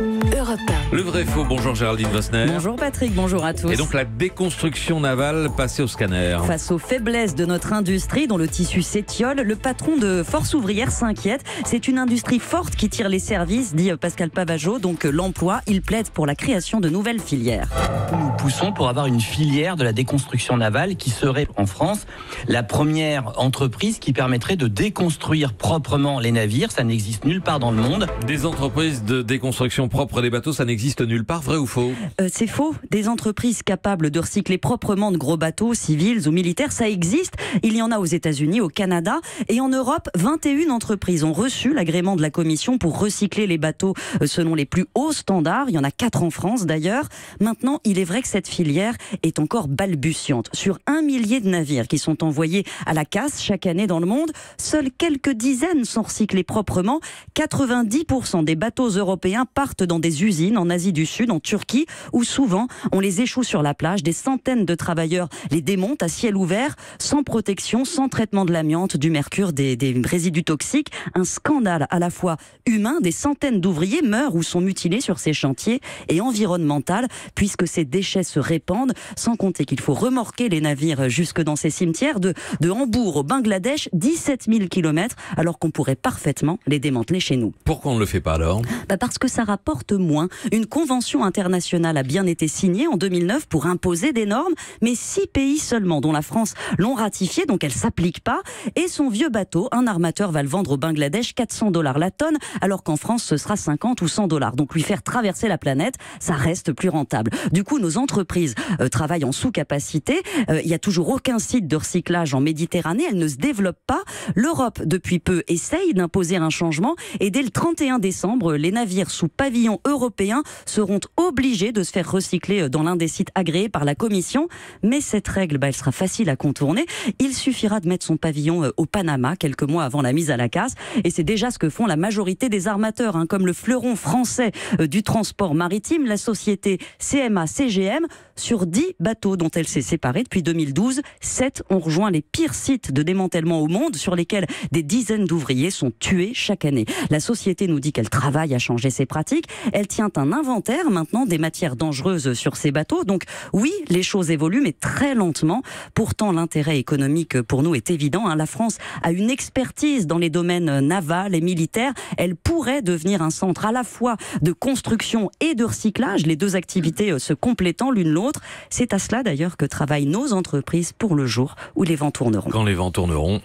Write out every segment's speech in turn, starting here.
Europe 1. Le vrai faux, bonjour Géraldine Vosner. Bonjour Patrick, bonjour à tous. Et donc la déconstruction navale passée au scanner. Face aux faiblesses de notre industrie dont le tissu s'étiole, le patron de Force ouvrière s'inquiète. C'est une industrie forte qui tire les services, dit Pascal Pavageau, donc l'emploi. Il plaide pour la création de nouvelles filières. Nous poussons pour avoir une filière de la déconstruction navale qui serait en France la première entreprise qui permettrait de déconstruire proprement les navires. Ça n'existe nulle part dans le monde. Des entreprises de déconstruction propre des bateaux, ça n'existe nulle part, vrai ou faux? C'est faux. Des entreprises capables de recycler proprement de gros bateaux, civils ou militaires, ça existe. Il y en a aux États-Unis, au Canada et en Europe. 21 entreprises ont reçu l'agrément de la Commission pour recycler les bateaux selon les plus hauts standards. Il y en a 4 en France d'ailleurs. Maintenant, il est vrai que cette filière est encore balbutiante. Sur 1 millier de navires qui sont envoyés à la casse chaque année dans le monde, seules quelques dizaines sont recyclés proprement. 90% des bateaux européens partent dans des usines en Asie du Sud, en Turquie, où souvent on les échoue sur la plage. Des centaines de travailleurs les démontent à ciel ouvert, sans protection, sans traitement de l'amiante, du mercure, des résidus toxiques. Un scandale à la fois humain, des centaines d'ouvriers meurent ou sont mutilés sur ces chantiers, et environnemental, puisque ces déchets se répandent, sans compter qu'il faut remorquer les navires jusque dans ces cimetières de Hambourg au Bangladesh, 17 000 km, alors qu'on pourrait parfaitement les démanteler chez nous. Pourquoi on ne le fait pas alors? Parce que ça rapporte moins. Une convention internationale a bien été signée en 2009 pour imposer des normes, mais 6 pays seulement, dont la France, l'ont ratifiée, donc elle ne s'applique pas. Et son vieux bateau, un armateur va le vendre au Bangladesh 400 $ la tonne, alors qu'en France ce sera 50 ou 100 $. Donc lui faire traverser la planète, ça reste plus rentable. Du coup, nos entreprises travaillent en sous-capacité. Il n'y a toujours aucun site de recyclage en Méditerranée. Elles ne se développent pas. L'Europe, depuis peu, essaye d'imposer un changement. Et dès le 31 décembre, les navires sous pavillon européen seront obligés de se faire recycler dans l'un des sites agréés par la Commission. Mais cette règle, elle sera facile à contourner. Il suffira de mettre son pavillon au Panama quelques mois avant la mise à la casse. Et c'est déjà ce que font la majorité des armateurs, comme le fleuron français du transport maritime, la société CMA-CGM. Sur 10 bateaux dont elle s'est séparée depuis 2012, 7 ont rejoint les pires sites de démantèlement au monde, sur lesquels des dizaines d'ouvriers sont tués chaque année. La société nous dit qu'elle travaille à changer ses pratiques. Elle tient un inventaire maintenant des matières dangereuses sur ces bateaux. Donc oui, les choses évoluent, mais très lentement. Pourtant, l'intérêt économique pour nous est évident. La France a une expertise dans les domaines navals et militaires. Elle pourrait devenir un centre à la fois de construction et de recyclage, les deux activités se complétant l'une l'autre. C'est à cela d'ailleurs que travaillent nos entreprises pour le jour où les vents tourneront. Quand les vents tourneront,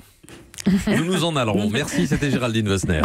nous nous en allerons. Merci, c'était Géraldine Vosner.